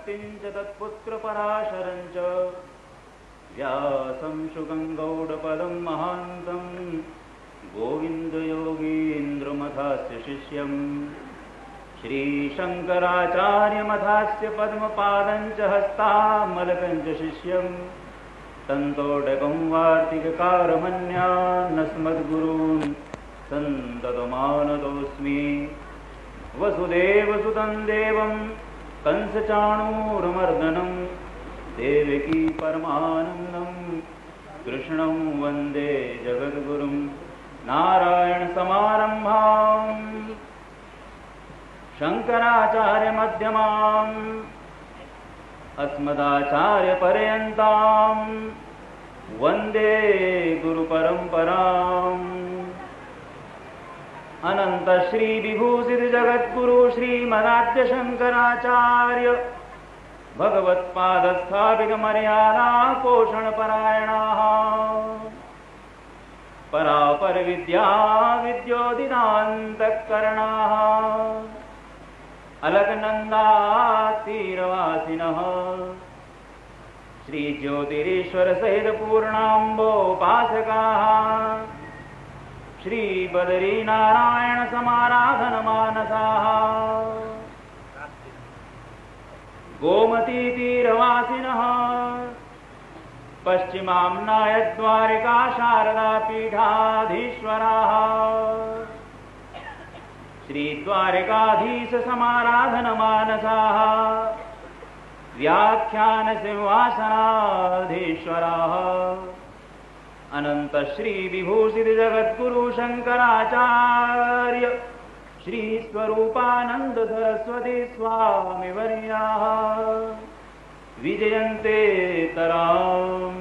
शक्तिं च तत्पुत्रपराशरं च व्यासं शुकं गौडपदं महान्तं गोविन्दयोगीन्द्रमथास्य शिष्यं श्रीशङ्कराचार्यमथास्य पद्मपादं च हस्तामलकं च शिष्यं तन्तोडकं वार्तिककारमन्यान्नस्मद्गुरून् सन्ततमानतोऽस्मि। वसुदेवसुतं देवं कंसचाणूरमर्दनं देवकी परमानन्दं कृष्णं वन्दे जगद्गुरुं। नारायणसमारम्भां शङ्कराचार्यमध्यमाम् अस्मदाचार्यपर्यन्तां वन्दे गुरुपरम्पराम्। अनंत श्री विभूषित जगद्गुरु श्रीमदाद्य शंकराचार्य भगवत्पादस्थापित मर्यादा पोषण परायणाः परापर विद्या विद्योदिनान्तःकरणाः अलकनन्दातीरवासिनः श्री ज्योतिरीश्वर सहित पूर्णाम्बोपासकाः श्री बद्रीनारायण समाराधन मानसाः गोमती तीरवासिनः पश्चिमाम्नाय द्वारिका शारदा पीठाधीश्वराः श्री द्वारिकाधीश समाराधन मानसाः व्याख्यान सिंहासनाधीश्वराः अनंत श्री विभूषित जगद्गुरु शंकराचार्य श्री स्वरूपानंद सरस्वती स्वामी वर्याः विजयन्ते तराम।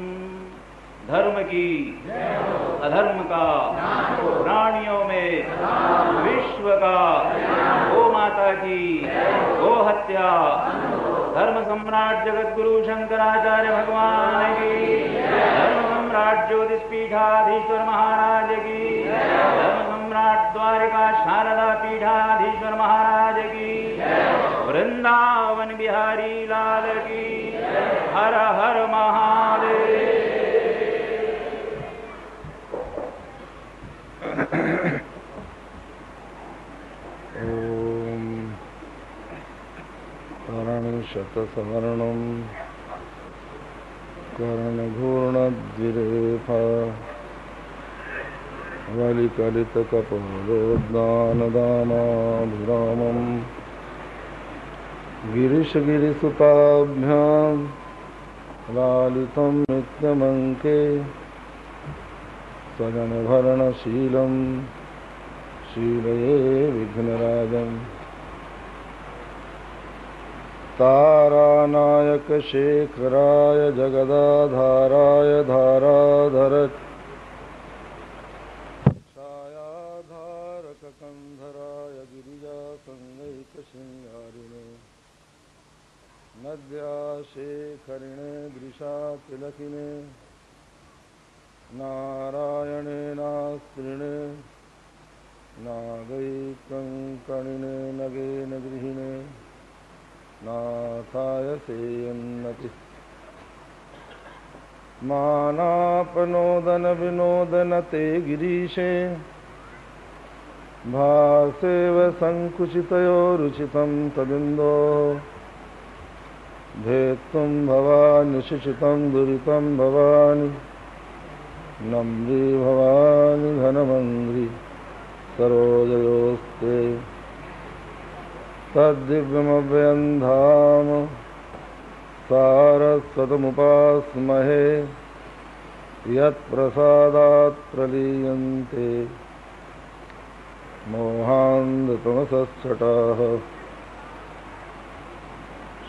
धर्म की अधर्म का प्राणियों में विश्व का गो माता की गो हत्या धर्म सम्राट जगद्गुरु शंकराचार्य भगवान की धर्म सम्राट ज्योतिषपीठाधीश्वर महाराज की धर्म सम्राट द्वारिका शारदा पीठाधीश्वर महाराज की वृंदावन बिहारी लाल की हर हर महादेव। ओम करणशतसवर्णं कर्णघूर्णद्विरेफा वलिकलितकपोलोद्दानदामाभिरामं गिरिशगिरिसुताभ्यां लालितं नित्यमङ्के सजनभरणशीलं शीलये विघ्नराजम् तारानायक शेखराय जगदाधाराय धाराधर छायाधारक कंधराय गिरिजा संगैक सिंहारिणे नद्या शेखरिणे दृशा तिलकिने नारायणे नास्त्रिणे नागैकङ्कणिने नगेन गृहिणे नाथाय सेयन्नति मानापनोदन विनोदनते गिरीशे भासेव संकुचितयो रुचितं तविन्दो भेत्तुं भवानि शिशितं दुरितं भवानि नम्री भवानि घनमङ्घ्रि सरोजयोस्ते तद्दिव्यमव्ययं धाम सारस्वतमुपास्महे यत्प्रसादात् प्रलीयन्ते मोहान्धतमसच्छटाः।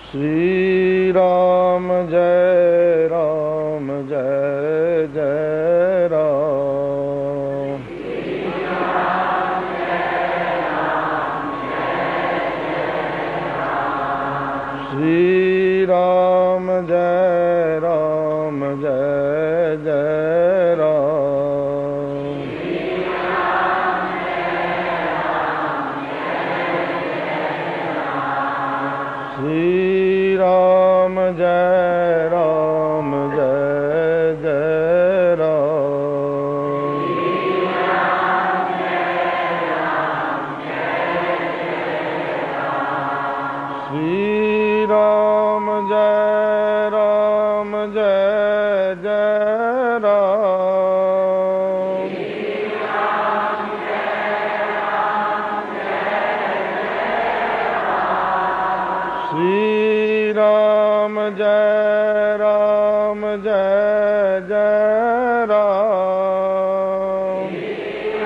श्रीराम जय राम जय जय राम। श्रीराम जय राम जय जय राम। श्रीराम जय राम। श्री राम जय राम जय जय राम। श्री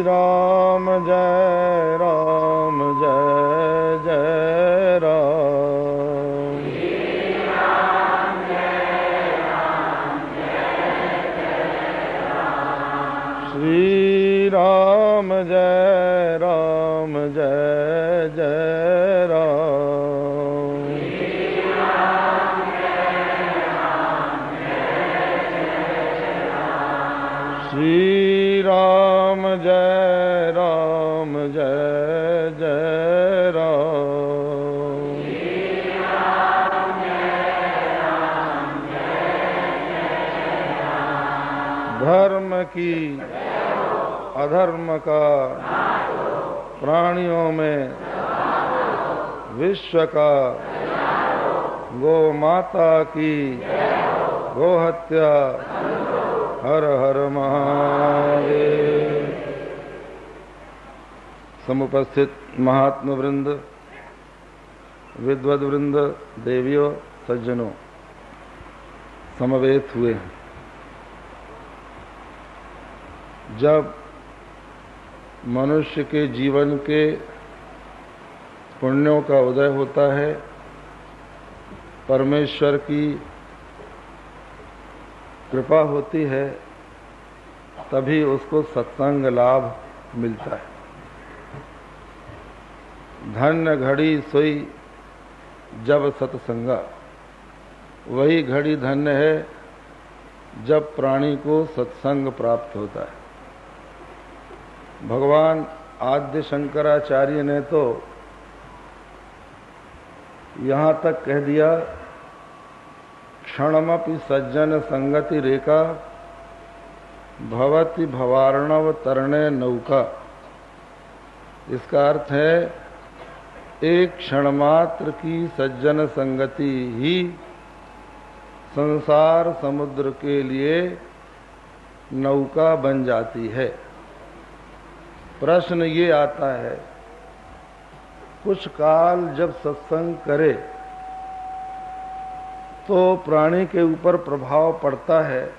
राम जय राम जय जय राम। श्री राम जय राम जय जय राम। श्री राम जय राम जय जय राम। धर्म की अधर्म का प्राणियों में विश्व का गो माता की गो हत्या। हर हर महादेव। समुपस्थित महात्मा वृंद, विद्वद वृंद, देवियों, सज्जनों, समवेत हुए हैं। जब मनुष्य के जीवन के पुण्यों का उदय होता है, परमेश्वर की कृपा होती है, तभी उसको सत्संग लाभ मिलता है। धन्य घड़ी सोई जब सत्संगा, वही घड़ी धन्य है जब प्राणी को सत्संग प्राप्त होता है। भगवान आद्य शंकराचार्य ने तो यहाँ तक कह दिया, क्षणमपि सज्जन संगति रेखा भवति भवार्णव तरणे नौका। इसका अर्थ है एक क्षण मात्र की सज्जन संगति ही संसार समुद्र के लिए नौका बन जाती है। प्रश्न ये आता है, कुछ काल जब सत्संग करे तो प्राणी के ऊपर प्रभाव पड़ता है,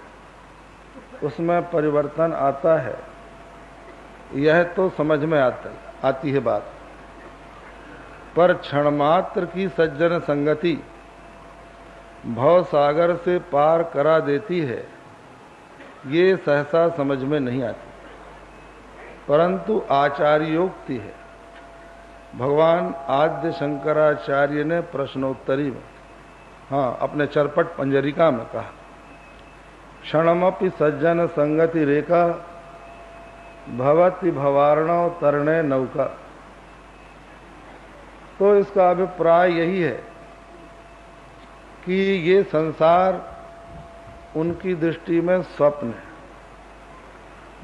उसमें परिवर्तन आता है, यह तो समझ में आती है बात। पर क्षण मात्र की सज्जन संगति भव सागर से पार करा देती है, ये सहसा समझ में नहीं आती। परंतु आचार्योक्ति है। भगवान आद्य शंकराचार्य ने प्रश्नोत्तरी में, अपने चरपट पंजरिका में कहा, क्षणमपि सज्जन संगति रेखा भवति भवार्णव तरणे नौका। तो इसका अभिप्राय यही है कि ये संसार उनकी दृष्टि में स्वप्न है।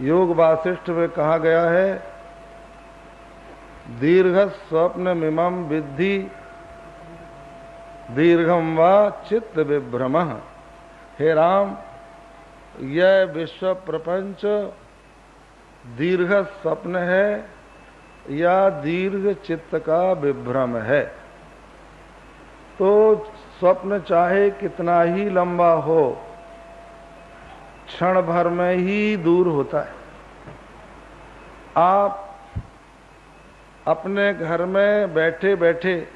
योग वासिष्ठ में कहा गया है, दीर्घ स्वप्न मिमम विद्धि दीर्घम वा चित्त विभ्रमः। हे राम, यह विश्व प्रपंच दीर्घ स्वप्न है या दीर्घ चित्त का विभ्रम है। तो स्वप्न चाहे कितना ही लंबा हो, क्षण भर में ही दूर होता है। आप अपने घर में बैठे बैठे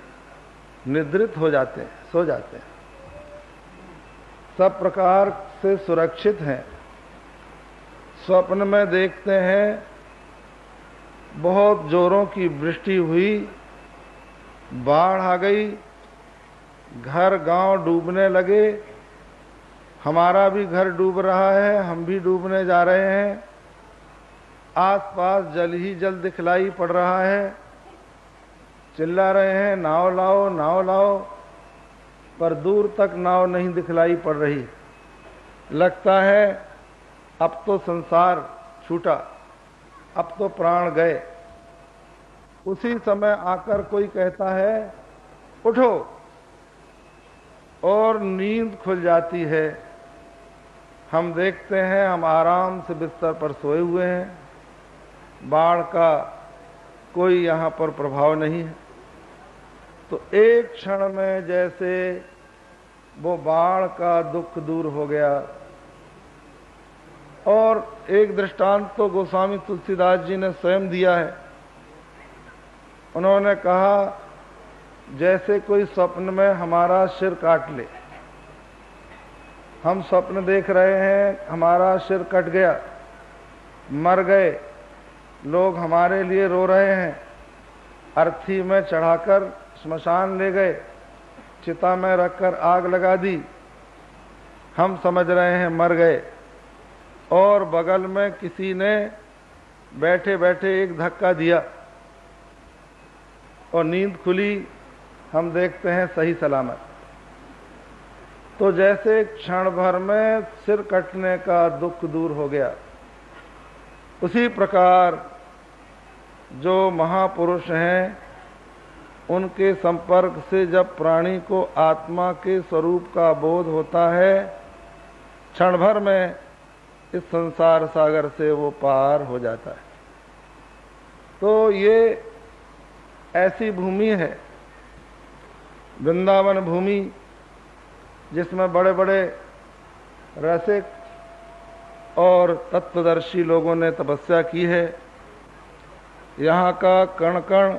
निद्रित हो जाते हैं, सो जाते हैं, सब प्रकार से सुरक्षित हैं। स्वप्न में देखते हैं बहुत जोरों की वृष्टि हुई, बाढ़ आ गई, घर गांव डूबने लगे, हमारा भी घर डूब रहा है, हम भी डूबने जा रहे हैं, आसपास जल ही जल दिखलाई पड़ रहा है, चिल्ला रहे हैं नाव लाओ नाव लाओ, पर दूर तक नाव नहीं दिखलाई पड़ रही। लगता है अब तो संसार छूटा, अब तो प्राण गए। उसी समय आकर कोई कहता है उठो, और नींद खुल जाती है। हम देखते हैं हम आराम से बिस्तर पर सोए हुए हैं, बाढ़ का कोई यहाँ पर प्रभाव नहीं है। तो एक क्षण में जैसे वो बाढ़ का दुख दूर हो गया। और एक दृष्टांत तो गोस्वामी तुलसीदास जी ने स्वयं दिया है। उन्होंने कहा जैसे कोई स्वप्न में हमारा सिर काट ले। हम स्वप्न देख रहे हैं, हमारा सिर कट गया, मर गए, लोग हमारे लिए रो रहे हैं, अर्थी में चढ़ाकर स्मशान ले गए, चिता में रखकर आग लगा दी, हम समझ रहे हैं मर गए, और बगल में किसी ने बैठे बैठे एक धक्का दिया और नींद खुली, हम देखते हैं सही सलामत। तो जैसे क्षण भर में सिर कटने का दुख दूर हो गया, उसी प्रकार जो महापुरुष हैं उनके संपर्क से जब प्राणी को आत्मा के स्वरूप का बोध होता है, क्षण भर में इस संसार सागर से वो पार हो जाता है। तो ये ऐसी भूमि है, वृंदावन भूमि, जिसमें बड़े बड़े रसिक और तत्वदर्शी लोगों ने तपस्या की है। यहाँ का कण कण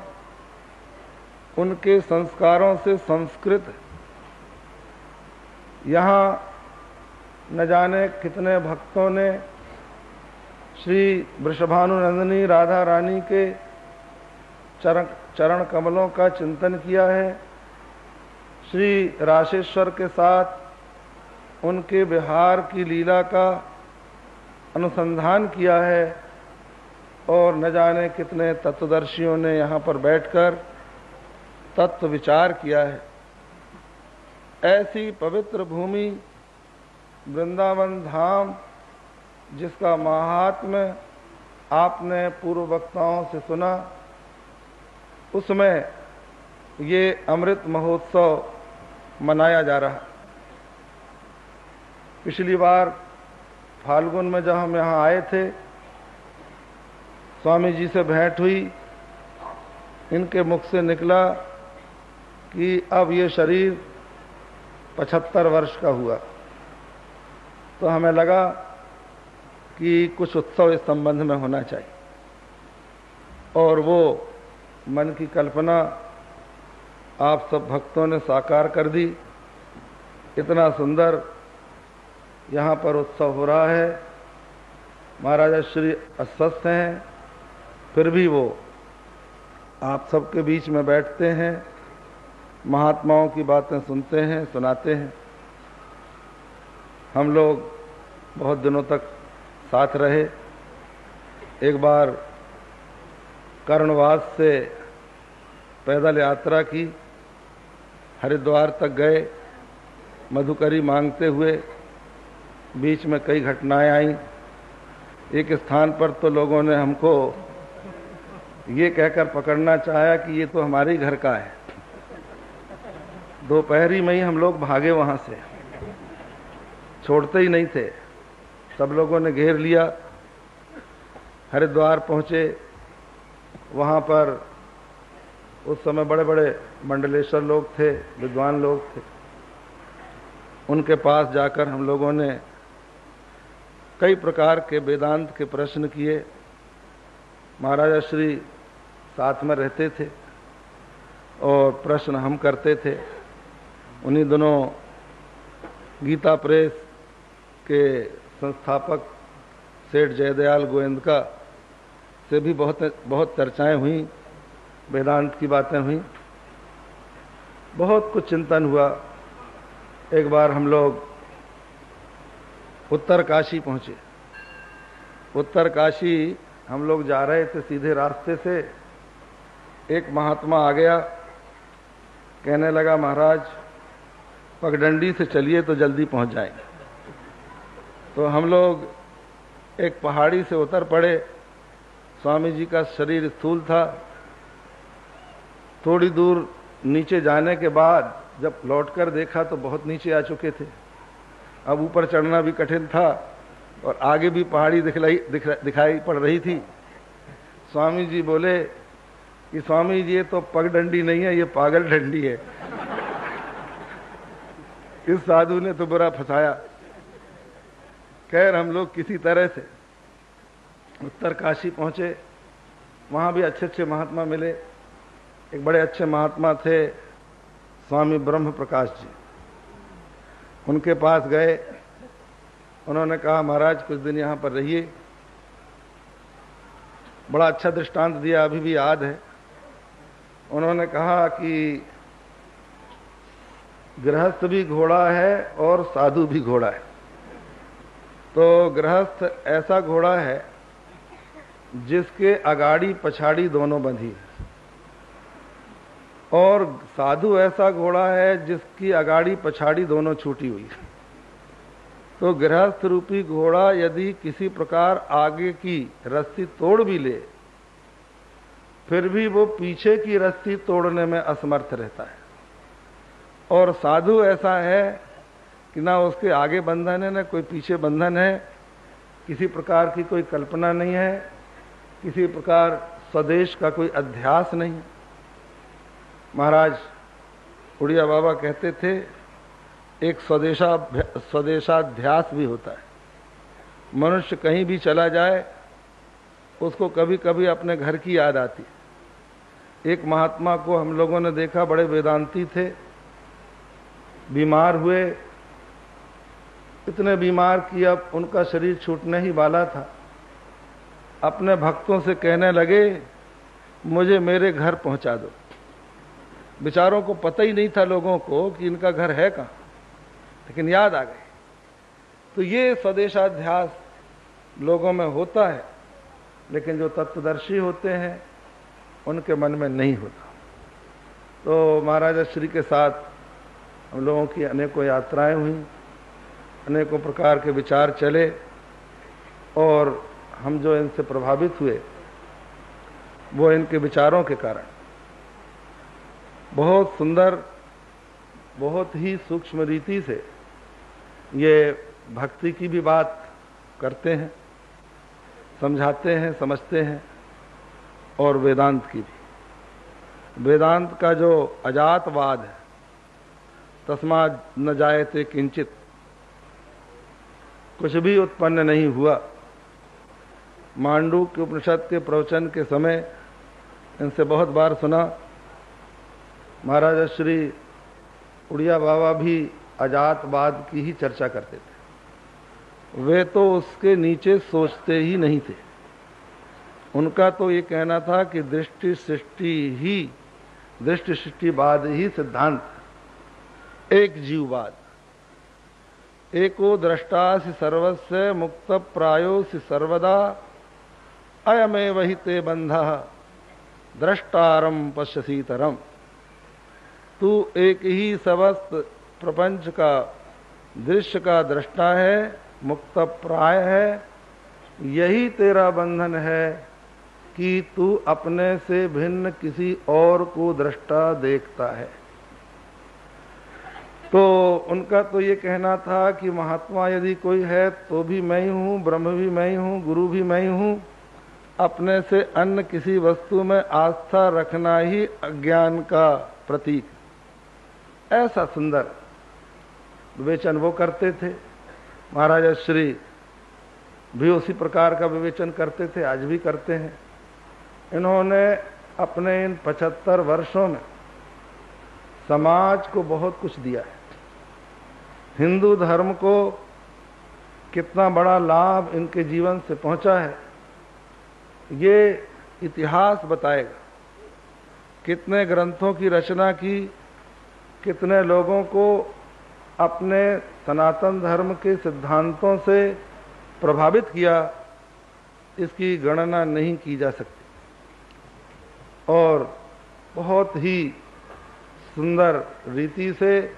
उनके संस्कारों से संस्कृत है। यहाँ न जाने कितने भक्तों ने श्री वृषभानुनंदिनी राधा रानी के चरण कमलों का चिंतन किया है, श्री राशेश्वर के साथ उनके विहार की लीला का अनुसंधान किया है, और न जाने कितने तत्वदर्शियों ने यहाँ पर बैठकर तत्व विचार किया है। ऐसी पवित्र भूमि वृंदावन धाम, जिसका महात्म्य आपने पूर्व वक्ताओं से सुना, उसमें ये अमृत महोत्सव मनाया जा रहा। पिछली बार फाल्गुन में जब हम यहाँ आए थे, स्वामी जी से भेंट हुई, इनके मुख से निकला कि अब ये शरीर 75 वर्ष का हुआ। तो हमें लगा कि कुछ उत्सव इस संबंध में होना चाहिए, और वो मन की कल्पना आप सब भक्तों ने साकार कर दी। इतना सुंदर यहाँ पर उत्सव हो रहा है। महाराजा श्री अस्वस्थ हैं, फिर भी वो आप सबके बीच में बैठते हैं, महात्माओं की बातें सुनते हैं, सुनाते हैं। हम लोग बहुत दिनों तक साथ रहे। एक बार कर्णवास से पैदल यात्रा की, हरिद्वार तक गए, मधुकरी मांगते हुए। बीच में कई घटनाएं आईं। एक स्थान पर तो लोगों ने हमको ये कहकर पकड़ना चाहा कि ये तो हमारे घर का है। दोपहरी में ही हम लोग भागे वहां से, छोड़ते ही नहीं थे। सब लोगों ने घेर लिया। हरिद्वार पहुंचे, वहां पर उस समय बड़े बड़े मंडलेश्वर लोग थे, विद्वान लोग थे। उनके पास जाकर हम लोगों ने कई प्रकार के वेदांत के प्रश्न किए। महाराजा श्री साथ में रहते थे और प्रश्न हम करते थे। उन्हीं दिनों गीता प्रेस के संस्थापक सेठ जयदयाल गोयंदका से भी बहुत चर्चाएं हुई, वेदांत की बातें हुई, बहुत कुछ चिंतन हुआ। एक बार हम लोग उत्तर काशी पहुंचे। उत्तर काशी हम लोग जा रहे थे, सीधे रास्ते से एक महात्मा आ गया, कहने लगा महाराज पगडंडी से चलिए तो जल्दी पहुंच जाएंगे। तो हम लोग एक पहाड़ी से उतर पड़े। स्वामी जी का शरीर स्थूल था, थोड़ी दूर नीचे जाने के बाद जब लौटकर देखा तो बहुत नीचे आ चुके थे। अब ऊपर चढ़ना भी कठिन था और आगे भी पहाड़ी दिखाई पड़ रही थी। स्वामी जी बोले कि स्वामी जी ये तो पगडंडी नहीं है, ये पागल डंडी है। इस साधु ने तो बुरा फंसाया। खैर हम लोग किसी तरह से उत्तर काशी पहुंचे। वहां भी अच्छे अच्छे महात्मा मिले। एक बड़े अच्छे महात्मा थे स्वामी ब्रह्म प्रकाश जी। उनके पास गए। उन्होंने कहा महाराज कुछ दिन यहां पर रहिए। बड़ा अच्छा दृष्टांत दिया, अभी भी याद है। उन्होंने कहा कि गृहस्थ भी घोड़ा है और साधु भी घोड़ा है। तो गृहस्थ ऐसा घोड़ा है जिसके अगाड़ी पछाड़ी दोनों बंधी है, और साधु ऐसा घोड़ा है जिसकी अगाड़ी पछाड़ी दोनों छूटी हुई है। तो गृहस्थ रूपी घोड़ा यदि किसी प्रकार आगे की रस्सी तोड़ भी ले, फिर भी वो पीछे की रस्सी तोड़ने में असमर्थ रहता है। और साधु ऐसा है कि ना उसके आगे बंधन है ना कोई पीछे बंधन है, किसी प्रकार की कोई कल्पना नहीं है, किसी प्रकार स्वदेश का कोई अध्यास नहीं। महाराज उड़िया बाबा कहते थे एक स्वदेशाध्यास भी होता है। मनुष्य कहीं भी चला जाए उसको कभी कभी अपने घर की याद आती। एक महात्मा को हम लोगों ने देखा, बड़े वेदांती थे, बीमार हुए, इतने बीमार कि अब उनका शरीर छूटने ही वाला था। अपने भक्तों से कहने लगे मुझे मेरे घर पहुंचा दो। बेचारों को पता ही नहीं था लोगों को कि इनका घर है कहाँ, लेकिन याद आ गए। तो ये स्वदेशाध्यास लोगों में होता है, लेकिन जो तत्वदर्शी होते हैं उनके मन में नहीं होता। तो महाराजा श्री के साथ हम लोगों की अनेकों यात्राएं हुई, अनेकों प्रकार के विचार चले, और हम जो इनसे प्रभावित हुए वो इनके विचारों के कारण। बहुत सुंदर, बहुत ही सूक्ष्म रीति से ये भक्ति की भी बात करते हैं, समझाते हैं, समझते हैं, और वेदांत की भी। वेदांत का जो अजातवाद है, तस्मात् न जायते किंचित, कुछ भी उत्पन्न नहीं हुआ। मांडूक्य उपनिषद के प्रवचन के समय इनसे बहुत बार सुना। महाराजा श्री उड़िया बाबा भी अजातवाद की ही चर्चा करते थे। वे तो उसके नीचे सोचते ही नहीं थे। उनका तो ये कहना था कि दृष्टि सृष्टिवाद ही सिद्धांत, एक जीववाद। एको द्रष्टासि सर्वस्य मुक्त प्रायोसि सर्वदा, अयमेव हि ते बंधः द्रष्टारम पश्यसीतरम। तू एक ही समस्त प्रपंच का, दृश्य का दृष्टा है, मुक्त प्राय है। यही तेरा बंधन है कि तू अपने से भिन्न किसी और को दृष्टा देखता है। तो उनका तो ये कहना था कि महात्मा यदि कोई है तो भी मैं ही हूँ, ब्रह्म भी मैं ही हूँ, गुरु भी मैं ही हूँ। अपने से अन्य किसी वस्तु में आस्था रखना ही अज्ञान का प्रतीक। ऐसा सुंदर विवेचन वो करते थे। महाराजा श्री भी उसी प्रकार का विवेचन करते थे, आज भी करते हैं। इन्होंने अपने इन 75 वर्षों में समाज को बहुत कुछ दिया है। हिंदू धर्म को कितना बड़ा लाभ इनके जीवन से पहुंचा है ये इतिहास बताएगा। कितने ग्रंथों की रचना की, कितने लोगों को अपने सनातन धर्म के सिद्धांतों से प्रभावित किया, इसकी गणना नहीं की जा सकती। और बहुत ही सुंदर रीति से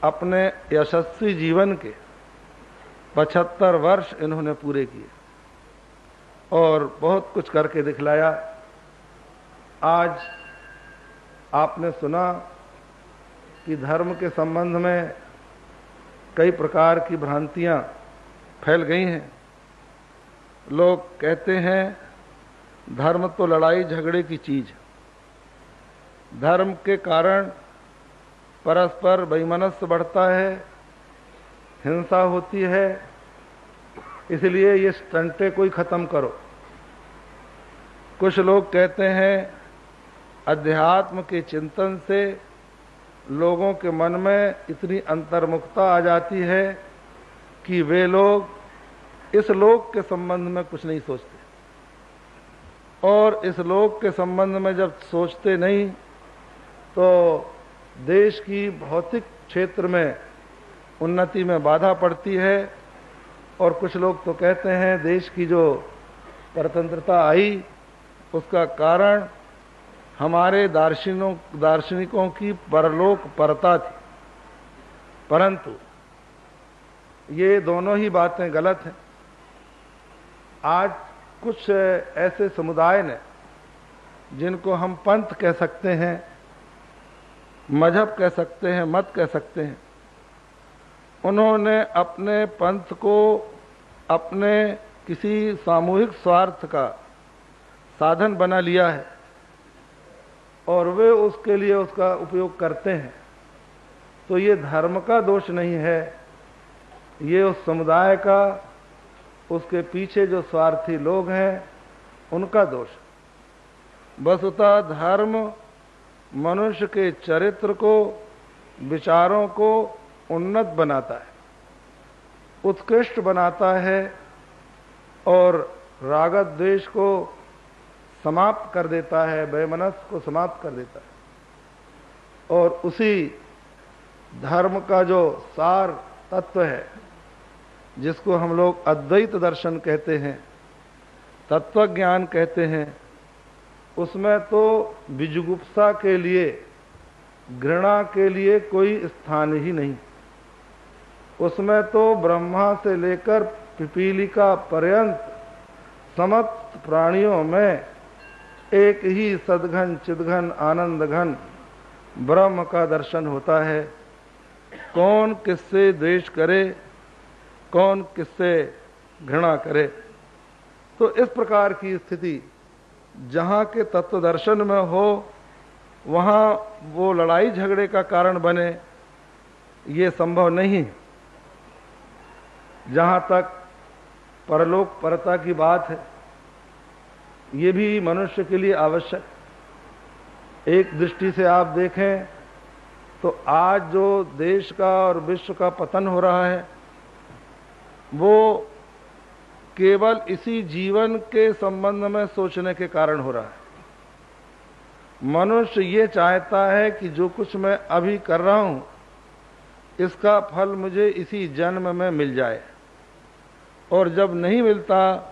अपने यशस्वी जीवन के 75 वर्ष इन्होंने पूरे किए और बहुत कुछ करके दिखलाया। आज आपने सुना कि धर्म के संबंध में कई प्रकार की भ्रांतियां फैल गई हैं। लोग कहते हैं धर्म तो लड़ाई झगड़े की चीज, धर्म के कारण परस्पर वैमनस्य बढ़ता है, हिंसा होती है, इसलिए ये स्टंटे कोई खत्म करो। कुछ लोग कहते हैं अध्यात्म के चिंतन से लोगों के मन में इतनी अंतर्मुखता आ जाती है कि वे लोग इस लोक के संबंध में कुछ नहीं सोचते, और इस लोक के संबंध में जब सोचते नहीं तो देश की भौतिक क्षेत्र में उन्नति में बाधा पड़ती है। और कुछ लोग तो कहते हैं देश की जो परतंत्रता आई उसका कारण हमारे दार्शनिकों की परलोक परता थी, परंतु ये दोनों ही बातें गलत हैं। आज कुछ ऐसे समुदाय ने, जिनको हम पंथ कह सकते हैं, मजहब कह सकते हैं, मत कह सकते हैं, उन्होंने अपने पंथ को अपने किसी सामूहिक स्वार्थ का साधन बना लिया है और वे उसके लिए उसका उपयोग करते हैं। तो ये धर्म का दोष नहीं है, ये उस समुदाय का, उसके पीछे जो स्वार्थी लोग हैं उनका दोष। वस्तुतः धर्म मनुष्य के चरित्र को, विचारों को उन्नत बनाता है, उत्कृष्ट बनाता है और राग द्वेष को समाप्त कर देता है, वैमनस्य को समाप्त कर देता है। और उसी धर्म का जो सार तत्व है, जिसको हम लोग अद्वैत दर्शन कहते हैं, तत्व ज्ञान कहते हैं, उसमें तो विजुगुप्सा के लिए, घृणा के लिए कोई स्थान ही नहीं। उसमें तो ब्रह्मा से लेकर पिपीलिका पर्यंत समस्त प्राणियों में एक ही सद्घन चिद्घन आनंद घन ब्रह्म का दर्शन होता है। कौन किससे द्वेष करे, कौन किससे घृणा करे। तो इस प्रकार की स्थिति जहाँ के तत्व दर्शन में हो, वहाँ वो लड़ाई झगड़े का कारण बने, ये संभव नहीं। जहाँ तक परलोक परता की बात है, ये भी मनुष्य के लिए आवश्यक। एक दृष्टि से आप देखें तो आज जो देश का और विश्व का पतन हो रहा है, वो केवल इसी जीवन के संबंध में सोचने के कारण हो रहा है। मनुष्य ये चाहता है कि जो कुछ मैं अभी कर रहा हूं, इसका फल मुझे इसी जन्म में मिल जाए, और जब नहीं मिलता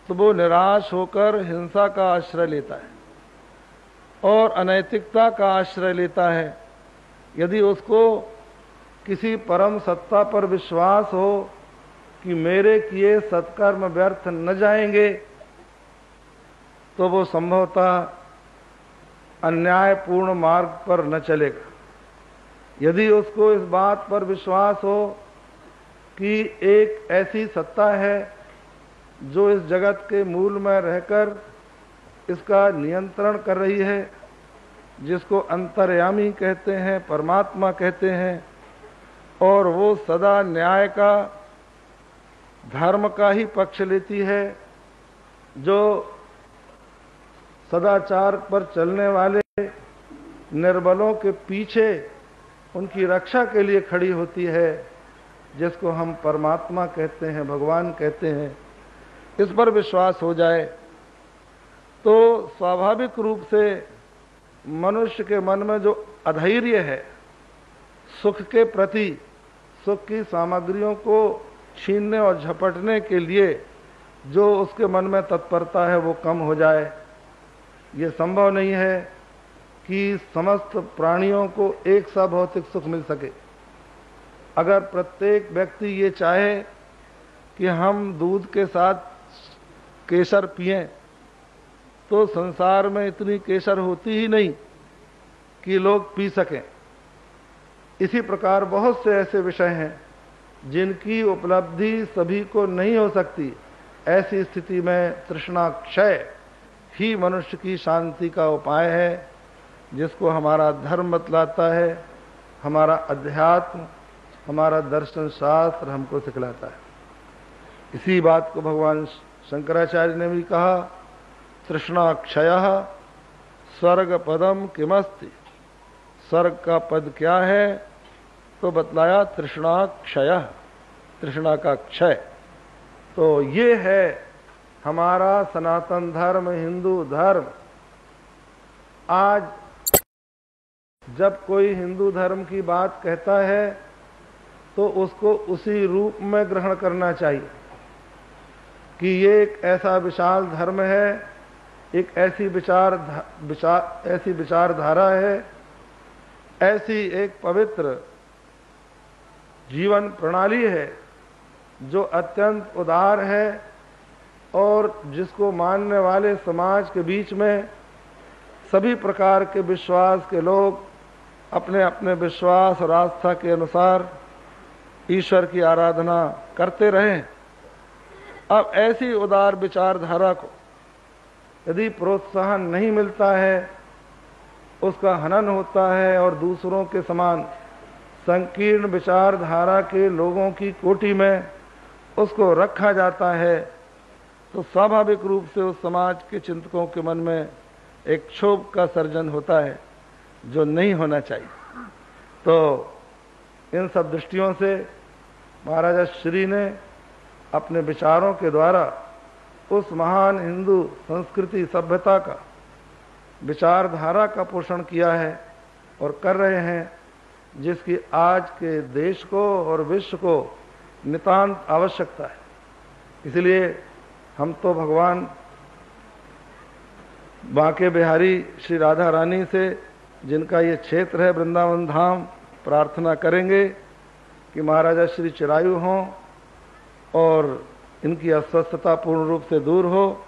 तो वो निराश होकर हिंसा का आश्रय लेता है और अनैतिकता का आश्रय लेता है। यदि उसको किसी परम सत्ता पर विश्वास हो कि मेरे किए सत्कर्म व्यर्थ न जाएंगे, तो वो संभवतः अन्यायपूर्ण मार्ग पर न चलेगा। यदि उसको इस बात पर विश्वास हो कि एक ऐसी सत्ता है जो इस जगत के मूल में रहकर इसका नियंत्रण कर रही है, जिसको अंतर्यामी कहते हैं, परमात्मा कहते हैं, और वो सदा न्याय का, धर्म का ही पक्ष लेती है, जो सदाचार पर चलने वाले निर्बलों के पीछे उनकी रक्षा के लिए खड़ी होती है, जिसको हम परमात्मा कहते हैं, भगवान कहते हैं। इस पर विश्वास हो जाए तो स्वाभाविक रूप से मनुष्य के मन में जो अधैर्य है, सुख के प्रति, सुख की सामग्रियों को छीनने और झपटने के लिए जो उसके मन में तत्परता है, वो कम हो जाए। ये संभव नहीं है कि समस्त प्राणियों को एक सा भौतिक सुख मिल सके। अगर प्रत्येक व्यक्ति ये चाहे कि हम दूध के साथ केसर पिएं, तो संसार में इतनी केसर होती ही नहीं। कि लोग पी सकें। इसी प्रकार बहुत से ऐसे विषय हैं जिनकी उपलब्धि सभी को नहीं हो सकती। ऐसी स्थिति में तृष्णा क्षय ही मनुष्य की शांति का उपाय है, जिसको हमारा धर्म बतलाता है, हमारा अध्यात्म, हमारा दर्शन शास्त्र हमको सिखलाता है। इसी बात को भगवान शंकराचार्य ने भी कहा, तृष्णा क्षयः स्वर्ग पदम किमस्ति। स्वर्ग का पद क्या है? तो बतलाया तृष्णा क्षयः, तृष्णा का क्षय। तो ये है हमारा सनातन धर्म, हिंदू धर्म। आज जब कोई हिंदू धर्म की बात कहता है तो उसको उसी रूप में ग्रहण करना चाहिए कि ये एक ऐसा विशाल धर्म है, एक ऐसी विचारधारा है, ऐसी एक पवित्र जीवन प्रणाली है जो अत्यंत उदार है और जिसको मानने वाले समाज के बीच में सभी प्रकार के विश्वास के लोग अपने अपने विश्वास और आस्था के अनुसार ईश्वर की आराधना करते रहें। अब ऐसी उदार विचारधारा को यदि प्रोत्साहन नहीं मिलता है, उसका हनन होता है और दूसरों के समान संकीर्ण विचारधारा के लोगों की कोटि में उसको रखा जाता है, तो स्वाभाविक रूप से उस समाज के चिंतकों के मन में एक क्षोभ का सर्जन होता है जो नहीं होना चाहिए। तो इन सब दृष्टियों से महाराजा श्री ने अपने विचारों के द्वारा उस महान हिंदू संस्कृति सभ्यता का, विचारधारा का पोषण किया है और कर रहे हैं, जिसकी आज के देश को और विश्व को नितांत आवश्यकता है। इसलिए हम तो भगवान बांके बिहारी श्री राधा रानी से, जिनका ये क्षेत्र है वृंदावन धाम, प्रार्थना करेंगे कि महाराजा श्री चिरायु हों और इनकी अस्वस्थता पूर्ण रूप से दूर हो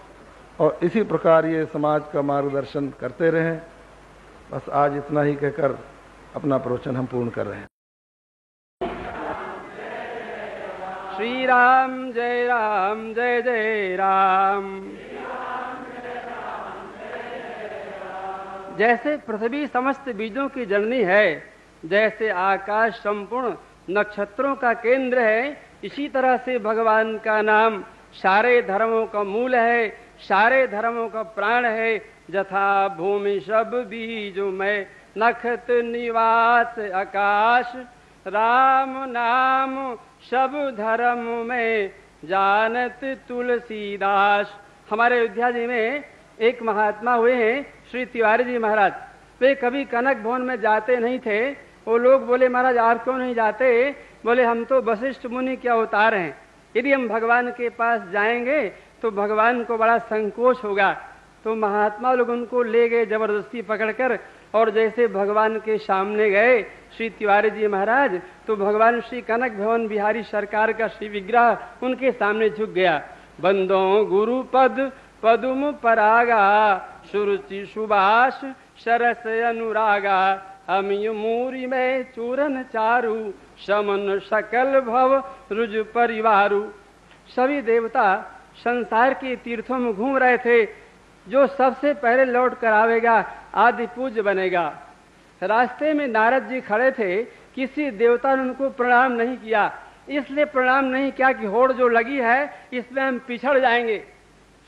और इसी प्रकार ये समाज का मार्गदर्शन करते रहें। बस आज इतना ही कहकर अपना प्रवचन हम पूर्ण कर रहे हैं। श्री राम जय जय राम। जैसे पृथ्वी समस्त बीजों की जननी है, जैसे आकाश संपूर्ण नक्षत्रों का केंद्र है, इसी तरह से भगवान का नाम सारे धर्मों का मूल है, सारे धर्मों का प्राण है। जथा भूमि सब बीजों में नखत निवास आकाश, राम नाम सब धर्म में जानत तुलसीदास। हमारे अयोध्या जी में एक महात्मा हुए हैं श्री तिवारी जी महाराज। वे कभी कनक भवन में जाते नहीं थे। वो लोग बोले, महाराज आप क्यों नहीं जाते? बोले, हम तो वशिष्ठ मुनि के अवतार हैं, यदि हम भगवान के पास जाएंगे तो भगवान को बड़ा संकोच होगा। तो महात्मा लोग उनको ले गए जबरदस्ती पकड़कर, और जैसे भगवान के सामने गए श्री तिवारी जी महाराज, तो भगवान श्री कनक भवन बिहारी सरकार का श्री विग्रह उनके सामने झुक गया। बंदो गुरु पद पदुम परागा, सुरुचि सुभाष सरस अनुरागा, अमिय मूरी में चूरन चारु, समन सकल भव रुज परिवारु। सभी देवता संसार के तीर्थों में घूम रहे थे। जो सबसे पहले लौट कर आवेगा आदि पूज्य बनेगा। रास्ते में नारद जी खड़े थे, किसी देवता ने उनको प्रणाम नहीं किया। इसलिए प्रणाम नहीं किया कि होड़ जो लगी है इसमें हम पिछड़ जाएंगे।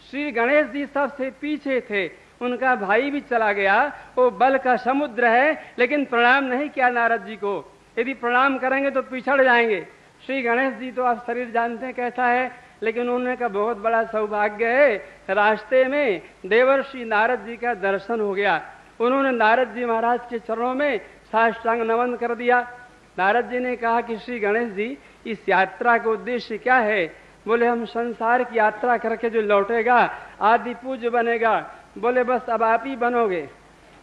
श्री गणेश जी सबसे पीछे थे, उनका भाई भी चला गया। वो बल का समुद्र है, लेकिन प्रणाम नहीं किया नारद जी को। यदि प्रणाम करेंगे तो पिछड़ जाएंगे। श्री गणेश जी तो आप शरीर जानते हैं कैसा है, लेकिन उन्होंने का बहुत बड़ा सौभाग्य है, रास्ते में देवर्षि नारद जी का दर्शन हो गया। उन्होंने नारद जी महाराज के चरणों में साष्टांग नमन कर दिया। नारद जी ने कहा कि श्री गणेश जी, इस यात्रा का उद्देश्य क्या है? बोले, हम संसार की यात्रा करके जो लौटेगा आदि पूज्य बनेगा। बोले, बस अब आप ही बनोगे।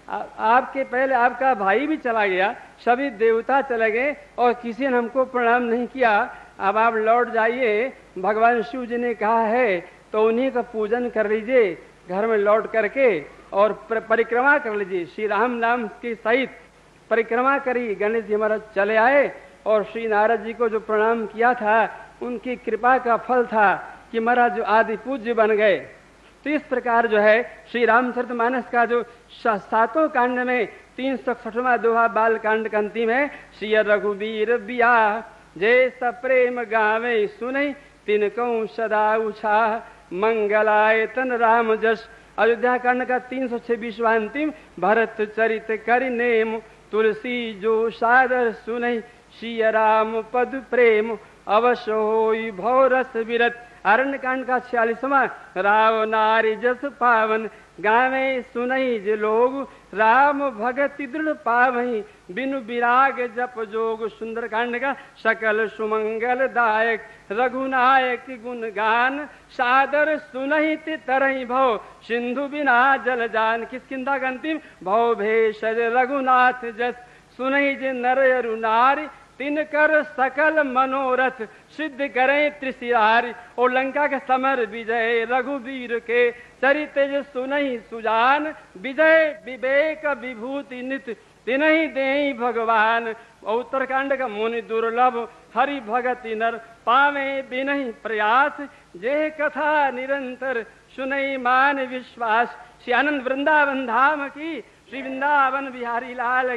आपके पहले आपका भाई भी चला गया, सभी देवता चले गए और किसी ने हमको प्रणाम नहीं किया। अब आप लौट जाइए, भगवान शिव जी ने कहा है तो उन्हीं का पूजन कर लीजिए। घर में लौट करके और परिक्रमा कर लीजिए। श्री राम नाम के सहित परिक्रमा करी। गणेश जी महाराज चले आए और श्री नारद जी को जो प्रणाम किया था उनकी कृपा का फल था कि महाराज जो आदि पूज्य बन गए। तो इस प्रकार जो है श्री रामचरितमानस का जो 7 कांड में 361वां दोहा बाल कांड का अंतिम है। श्री रघुबीर बियाह जय सप्रेम गावे सुनई तिनकौ सदा उछाह मंगलाय तन राम जस। अयोध्या कांड का 326वां अंतिम भरत चरित करि नेम तुलसी जो सादर सुनई श्री राम पद प्रेम अवश्य होई भव रस विरत। अरण्य कांड का 46वां राव नारी जस पावन गावे सुनई जे लोग राम भगति दृढ़ पावही बिनु विराग जप जोग। सुंदर कांड का सकल सुमंगल दायक रघुनायक गुण गान सादर सुनहि तरहि भव सिंधु बिना जल जान। किष्किंधा का अंतिम भव भेषज रघुनाथ जस सुनहि जे नर अरु नारी तिनकर सकल मनोरथ सिद्ध करें त्रिशिरारी। और लंका के समर विजय रघुवीर के चरित जो सुनहि सुजान विजय विवेक विभूति नित तिनहि देहि भगवान। उत्तरकांड का मुनि दुर्लभ हरि भगति नर पावे बिनहि प्रयास जे कथा निरंतर सुनई मान विश्वास। श्री आनंद वृंदावन धाम की श्री वृंदावन बिहारी लाल